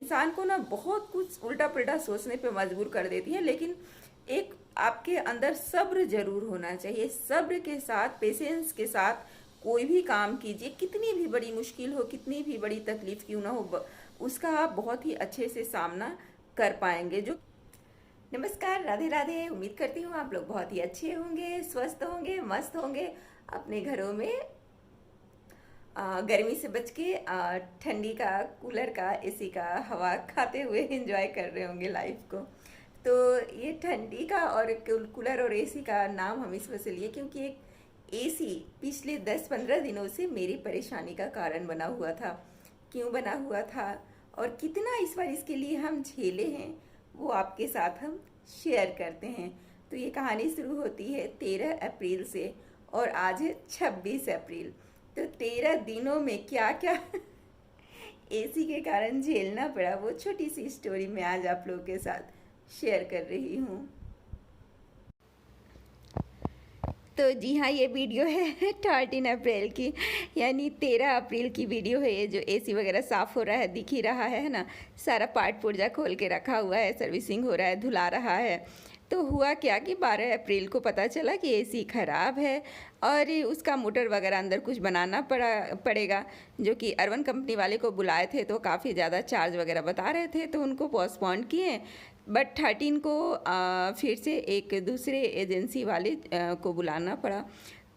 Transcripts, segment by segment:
इंसान को ना बहुत कुछ उल्टा पुल्टा सोचने पे मजबूर कर देती है। लेकिन एक आपके अंदर सब्र जरूर होना चाहिए। सब्र के साथ, पेशेंस के साथ कोई भी काम कीजिए, कितनी भी बड़ी मुश्किल हो, कितनी भी बड़ी तकलीफ क्यों ना हो, उसका आप बहुत ही अच्छे से सामना कर पाएंगे। जो नमस्कार, राधे राधे। उम्मीद करती हूँ आप लोग बहुत ही अच्छे होंगे, स्वस्थ होंगे, मस्त होंगे, अपने घरों में गर्मी से बच के ठंडी का, कूलर का, एसी का हवा खाते हुए एंजॉय कर रहे होंगे लाइफ को। तो ये ठंडी का और कूलर और एसी का नाम हम इस वजह से लिए क्योंकि एक एसी पिछले 10-15 दिनों से मेरी परेशानी का कारण बना हुआ था। क्यों बना हुआ था और कितना इस बार इसके लिए हम झेले हैं, वो आपके साथ हम शेयर करते हैं। तो ये कहानी शुरू होती है 13 अप्रैल से और आज है 26 अप्रैल। तो 13 दिनों में क्या क्या एसी के कारण झेलना पड़ा, वो छोटी सी स्टोरी मैं आज आप लोगों के साथ शेयर कर रही हूँ। तो जी हाँ, ये वीडियो है 13 अप्रैल की, यानी 13 अप्रैल की वीडियो है। ये जो एसी वगैरह साफ़ हो रहा है, दिख ही रहा है ना, सारा पार्ट पुर्जा खोल के रखा हुआ है, सर्विसिंग हो रहा है, धुला रहा है। तो हुआ क्या कि 12 अप्रैल को पता चला कि एसी ख़राब है और उसका मोटर वगैरह अंदर कुछ बनाना पड़ेगा, जो कि अर्बन कंपनी वाले को बुलाए थे तो काफ़ी ज़्यादा चार्ज वगैरह बता रहे थे, तो उनको पोस्टपोन किए। बट 13 को फिर से एक दूसरे एजेंसी वाले को बुलाना पड़ा।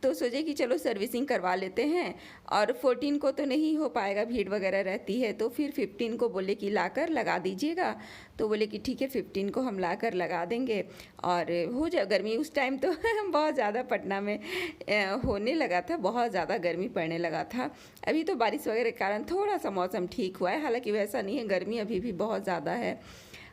तो सोचे कि चलो सर्विसिंग करवा लेते हैं, और 14 को तो नहीं हो पाएगा, भीड़ वगैरह रहती है। तो फिर 15 को बोले कि लाकर लगा दीजिएगा। तो बोले कि ठीक है, 15 को हम लाकर लगा देंगे और हो जाए। गर्मी उस टाइम तो बहुत ज़्यादा पटना में होने लगा था, बहुत ज़्यादा गर्मी पड़ने लगा था। अभी तो बारिश वगैरह के कारण थोड़ा सा मौसम ठीक हुआ है, हालांकि वैसा नहीं है, गर्मी अभी भी बहुत ज़्यादा है।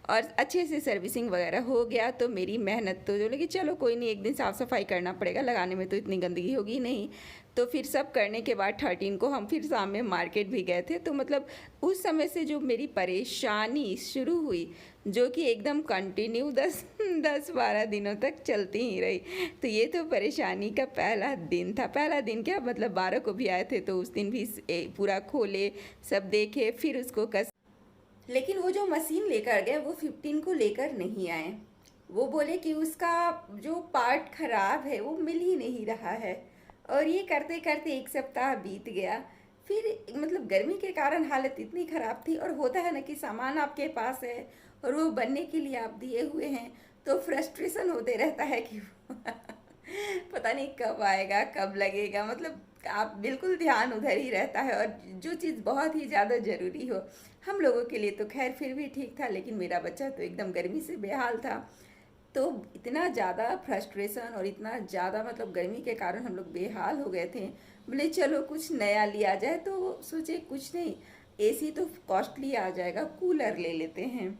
और अच्छे से सर्विसिंग वगैरह हो गया। तो मेरी मेहनत तो जो लगी, चलो कोई नहीं, एक दिन साफ़ सफाई करना पड़ेगा, लगाने में तो इतनी गंदगी होगी नहीं। तो फिर सब करने के बाद 13 को हम फिर शाम में मार्केट भी गए थे। तो मतलब उस समय से जो मेरी परेशानी शुरू हुई, जो कि एकदम कंटिन्यू 10-12 दिनों तक चलती ही रही। तो ये तो परेशानी का पहला दिन था। पहला दिन क्या, मतलब 12 को भी आए थे तो उस दिन भी पूरा खोले, सब देखे, फिर उसको लेकिन वो जो मशीन लेकर गए वो 15 को लेकर नहीं आए। वो बोले कि उसका जो पार्ट खराब है वो मिल ही नहीं रहा है। और ये करते करते एक सप्ताह बीत गया। फिर मतलब गर्मी के कारण हालत इतनी ख़राब थी, और होता है ना कि सामान आपके पास है और वो बनने के लिए आप दिए हुए हैं, तो फ्रस्ट्रेशन होते रहता है कि पता नहीं कब आएगा, कब लगेगा। मतलब आप बिल्कुल ध्यान उधर ही रहता है। और जो चीज़ बहुत ही ज़्यादा ज़रूरी हो, हम लोगों के लिए तो खैर फिर भी ठीक था, लेकिन मेरा बच्चा तो एकदम गर्मी से बेहाल था। तो इतना ज़्यादा फ्रस्ट्रेशन और इतना ज़्यादा मतलब गर्मी के कारण हम लोग बेहाल हो गए थे। बोले चलो कुछ नया लिया जाए। तो सोचे कुछ नहीं, एसी तो कॉस्टली आ जाएगा, कूलर ले लेते हैं।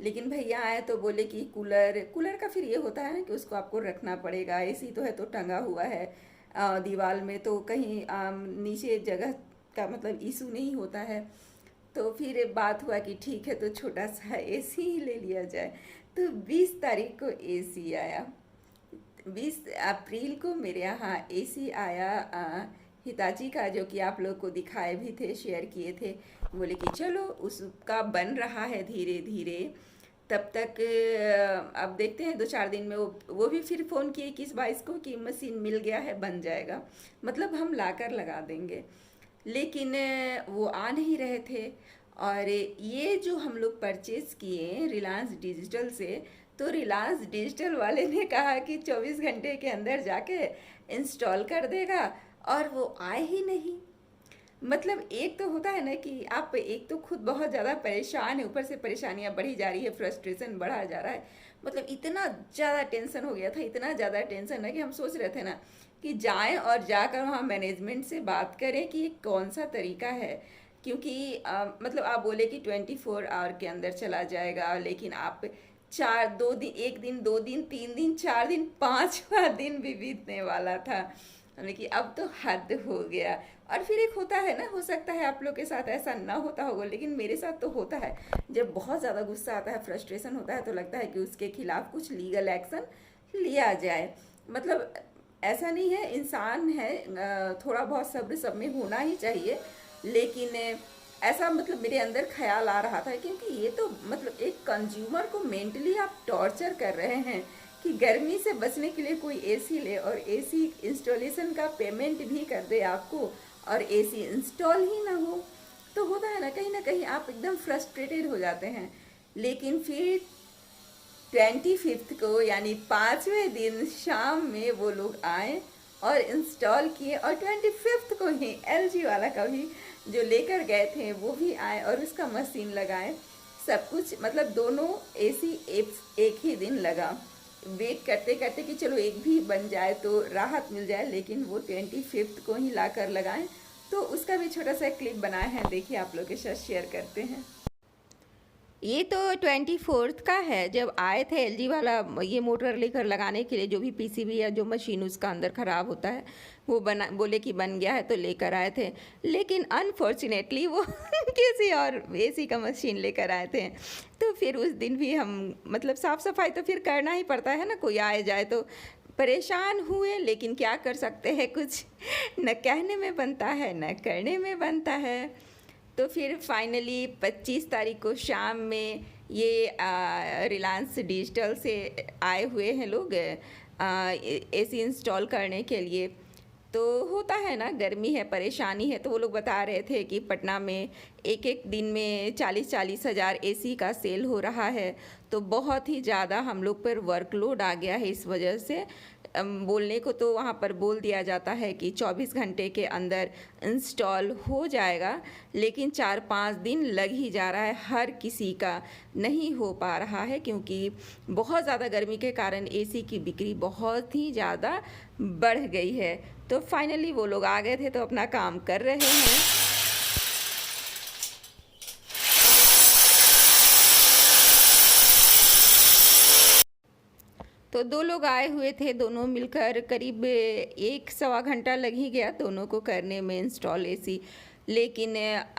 लेकिन भैया आए तो बोले कि कूलर का फिर ये होता है ना कि उसको आपको रखना पड़ेगा। एसी तो है तो टंगा हुआ है दीवार में, तो कहीं नीचे जगह का मतलब इशू नहीं होता है। तो फिर बात हुआ कि ठीक है, तो छोटा सा एसी ही ले लिया जाए। तो 20 तारीख को एसी आया। 20 अप्रैल को मेरे यहाँ एसी आया हिताची का, जो कि आप लोग को दिखाए भी थे, शेयर किए थे। बोले कि चलो उसका बन रहा है धीरे धीरे, तब तक अब देखते हैं 2-4 दिन में। वो भी फिर फ़ोन किए 21-22 को कि मशीन मिल गया है, बन जाएगा, मतलब हम लाकर लगा देंगे। लेकिन वो आ नहीं रहे थे। और ये जो हम लोग परचेज़ किए रिलायंस डिजिटल से, तो रिलायंस डिजिटल वाले ने कहा कि 24 घंटे के अंदर जाके इंस्टॉल कर देगा, और वो आए ही नहीं। मतलब एक तो होता है ना कि आप एक तो खुद बहुत ज़्यादा परेशान है, ऊपर से परेशानियाँ बढ़ी जा रही है, फ्रस्ट्रेशन बढ़ा जा रहा है। मतलब इतना ज़्यादा टेंशन हो गया था, इतना ज़्यादा टेंशन है कि हम सोच रहे थे ना कि जाएं और जाकर वहाँ मैनेजमेंट से बात करें कि ये कौन सा तरीका है। क्योंकि मतलब आप बोले कि 24 आवर के अंदर चला जाएगा, लेकिन आप 2 दिन, 1 दिन, 2 दिन, 3 दिन, 4 दिन, 5वां दिन भी बीतने वाला था। हमने कि अब तो हद हो गया। और फिर एक होता है ना, हो सकता है आप लोग के साथ ऐसा ना होता होगा, लेकिन मेरे साथ तो होता है। जब बहुत ज़्यादा गुस्सा आता है, फ्रस्ट्रेशन होता है, तो लगता है कि उसके खिलाफ कुछ लीगल एक्शन लिया जाए। मतलब ऐसा नहीं है, इंसान है, थोड़ा बहुत सब्र सब में होना ही चाहिए। लेकिन ऐसा मतलब मेरे अंदर ख्याल आ रहा था, क्योंकि ये तो मतलब एक कंज्यूमर को मेंटली आप टॉर्चर कर रहे हैं कि गर्मी से बचने के लिए कोई एसी ले और एसी इंस्टॉलेशन का पेमेंट भी कर दे आपको और एसी इंस्टॉल ही ना हो। तो होता है ना कहीं आप एकदम फ्रस्ट्रेटेड हो जाते हैं। लेकिन फिर 25 को यानी 5वें दिन शाम में वो लोग आए और इंस्टॉल किए, और 25 को ही एलजी वाला का भी जो लेकर गए थे वो भी आए और उसका मशीन लगाए। सब कुछ मतलब दोनों एसी एक ही दिन लगा, वेट करते करते कि चलो एक भी बन जाए तो राहत मिल जाए, लेकिन वो 25 को ही लाकर लगाएं। तो उसका भी छोटा सा क्लिप बनाए हैं, देखिए आप लोग के साथ शेयर करते हैं। ये तो 24 का है, जब आए थे एलजी वाला ये मोटर लेकर लगाने के लिए। जो भी पीसीबी या जो मशीन उसका अंदर ख़राब होता है वो बना, बोले कि बन गया है तो लेकर आए थे। लेकिन अनफॉर्चुनेटली वो किसी और एसी का मशीन लेकर आए थे। तो फिर उस दिन भी हम मतलब साफ़ सफाई तो फिर करना ही पड़ता है ना, कोई आए जाए तो। परेशान हुए, लेकिन क्या कर सकते हैं, कुछ न कहने में बनता है न करने में बनता है। तो फिर फाइनली 25 तारीख को शाम में ये रिलायंस डिजिटल से आए हुए हैं लोग एसी इंस्टॉल करने के लिए। तो होता है ना, गर्मी है, परेशानी है, तो वो लोग बता रहे थे कि पटना में एक दिन में 40-40 हज़ार एसी का सेल हो रहा है। तो बहुत ही ज़्यादा हम लोग पर वर्कलोड आ गया है इस वजह से। बोलने को तो वहाँ पर बोल दिया जाता है कि 24 घंटे के अंदर इंस्टॉल हो जाएगा, लेकिन 4-5 दिन लग ही जा रहा है, हर किसी का नहीं हो पा रहा है, क्योंकि बहुत ज़्यादा गर्मी के कारण एसी की बिक्री बहुत ही ज़्यादा बढ़ गई है। तो फाइनली वो लोग आ गए थे तो अपना काम कर रहे हैं। तो 2 लोग आए हुए थे, दोनों मिलकर करीब 1-1.25 घंटा लग ही गया दोनों को करने में इंस्टॉल एसी। लेकिन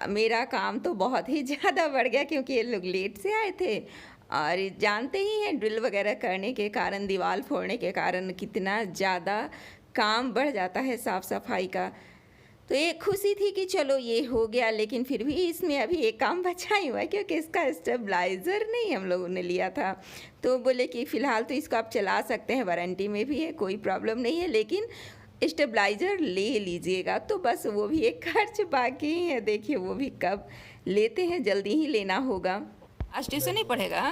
मेरा काम तो बहुत ही ज़्यादा बढ़ गया, क्योंकि ये लोग लेट से आए थे और जानते ही हैं ड्रिल वगैरह करने के कारण, दीवार फोड़ने के कारण कितना ज़्यादा काम बढ़ जाता है साफ़ सफाई का। तो एक खुशी थी कि चलो ये हो गया, लेकिन फिर भी इसमें अभी एक काम बचा ही हुआ है, क्योंकि इसका स्टेबलाइज़र नहीं हम लोगों ने लिया था। तो बोले कि फ़िलहाल तो इसको आप चला सकते हैं, वारंटी में भी है, कोई प्रॉब्लम नहीं है, लेकिन स्टेबलाइज़र ले लीजिएगा। तो बस वो भी एक खर्च बाकी है, देखिए वो भी कब लेते हैं, जल्दी ही लेना होगा। आज ट्यूशन नहीं पढ़ेगा?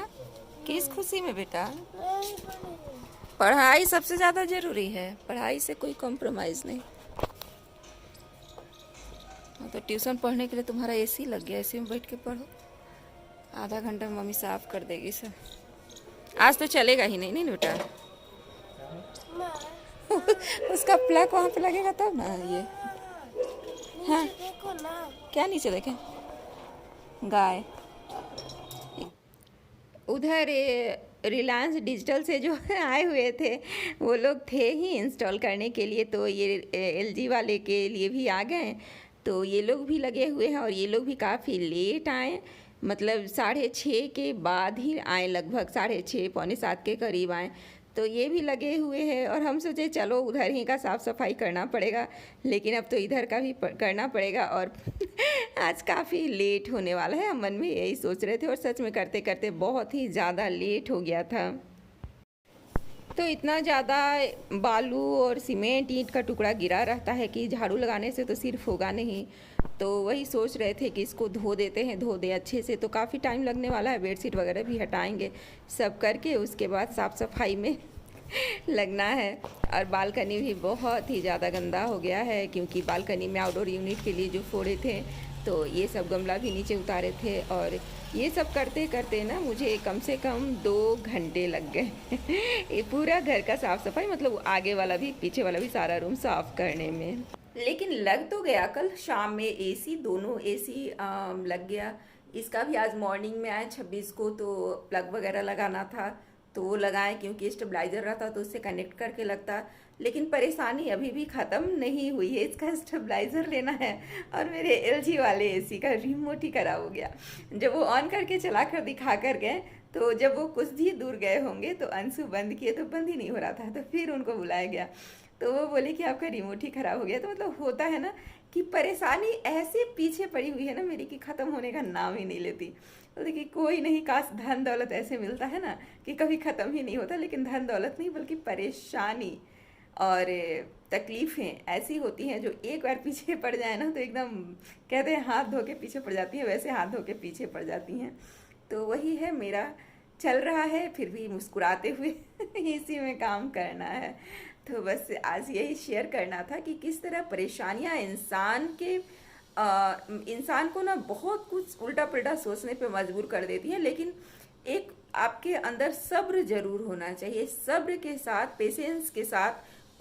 किस खुशी में बेटा? पढ़ाई सबसे ज़्यादा ज़रूरी है, पढ़ाई से कोई कॉम्प्रोमाइज़ नहीं। तो ट्यूशन पढ़ने के लिए तुम्हारा एसी लग गया, एसी में बैठ के पढ़ो, आधा घंटा में मम्मी साफ कर देगी सब। आज तो चलेगा ही नहीं, नहीं बेटा। उसका प्लग वहाँ पे लगेगा तब ना ये। हाँ क्या नीचे देखें? गाय उधर रिलायंस डिजिटल से जो आए हुए थे वो लोग थे ही इंस्टॉल करने के लिए, तो ये एलजी वाले के लिए भी आ गए। तो ये लोग भी लगे हुए हैं और ये लोग भी काफ़ी लेट आए, मतलब 6:30 के बाद ही आए, लगभग 6:30 पौने 7 के करीब आए। तो ये भी लगे हुए हैं और हम सोचे चलो उधर ही का साफ़ सफाई करना पड़ेगा, लेकिन अब तो इधर का भी करना पड़ेगा। और आज काफ़ी लेट होने वाला है, हम मन में यही सोच रहे थे और सच में करते करते बहुत ही ज़्यादा लेट हो गया था। तो इतना ज़्यादा बालू और सीमेंट ईंट का टुकड़ा गिरा रहता है कि झाड़ू लगाने से तो सिर्फ होगा नहीं। तो वही सोच रहे थे कि इसको धो देते हैं, धो दे अच्छे से, तो काफ़ी टाइम लगने वाला है। बेडशीट वगैरह भी हटाएंगे, सब करके उसके बाद साफ़ सफाई में लगना है। और बालकनी भी बहुत ही ज़्यादा गंदा हो गया है, क्योंकि बालकनी में आउटडोर यूनिट के लिए जो फोड़े थे तो ये सब गमला भी नीचे उतारे थे, और ये सब करते करते ना मुझे कम से कम 2 घंटे लग गए ये पूरा घर का साफ़ सफाई, मतलब आगे वाला भी पीछे वाला भी सारा रूम साफ़ करने में। लेकिन लग तो गया, कल शाम में एसी, दोनों एसी लग गया। इसका भी आज मॉर्निंग में आए 26 को, तो प्लग वगैरह लगाना था तो वो लगाए, क्योंकि स्टेबलाइज़र रहता तो उससे कनेक्ट करके लगता। लेकिन परेशानी अभी भी ख़त्म नहीं हुई है, इसका स्टेबलाइज़र लेना है और मेरे एलजी वाले एसी का रिमोट ही खराब हो गया। जब वो ऑन करके चला कर दिखा कर गए, तो जब वो कुछ ही दूर गए होंगे तो अंशु बंद किए तो बंद ही नहीं हो रहा था, तो फिर उनको बुलाया गया। तो वो बोले कि आपका रिमोट ही खराब हो गया। तो मतलब होता है ना कि परेशानी ऐसे पीछे पड़ी हुई है ना मेरी कि ख़त्म होने का नाम ही नहीं लेती। तो देखिए कोई नहीं, काश धन दौलत ऐसे मिलता है ना कि कभी ख़त्म ही नहीं होता, लेकिन धन दौलत नहीं बल्कि परेशानी और तकलीफ़ें ऐसी होती हैं जो एक बार पीछे पड़ जाए ना तो एकदम कहते हैं हाथ धो के पीछे पड़ जाती है, वैसे हाथ धो के पीछे पड़ जाती हैं। तो वही है मेरा, चल रहा है फिर भी मुस्कुराते हुए इसी में काम करना है। तो बस आज यही शेयर करना था कि किस तरह परेशानियां इंसान को ना बहुत कुछ उल्टा पुल्टा सोचने पे मजबूर कर देती है, लेकिन एक आपके अंदर सब्र जरूर होना चाहिए। सब्र के साथ, पेशेंस के साथ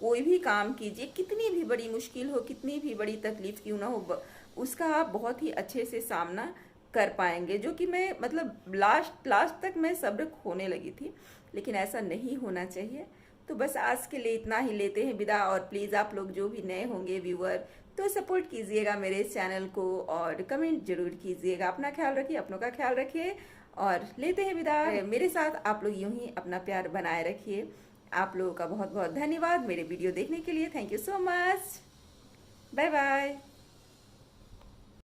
कोई भी काम कीजिए, कितनी भी बड़ी मुश्किल हो, कितनी भी बड़ी तकलीफ क्यों ना हो, उसका आप बहुत ही अच्छे से सामना कर पाएंगे। जो कि मैं मतलब लास्ट लास्ट तक मैं सब्र खोने लगी थी, लेकिन ऐसा नहीं होना चाहिए। तो बस आज के लिए इतना ही लेते हैं विदा। और प्लीज़ आप लोग जो भी नए होंगे व्यूअर, तो सपोर्ट कीजिएगा मेरे इस चैनल को और कमेंट जरूर कीजिएगा। अपना ख्याल रखिए, अपनों का ख्याल रखिए और लेते हैं विदा। मेरे साथ आप लोग यूं ही अपना प्यार बनाए रखिए। आप लोगों का बहुत बहुत धन्यवाद मेरे वीडियो देखने के लिए। Thank you so much. Bye bye.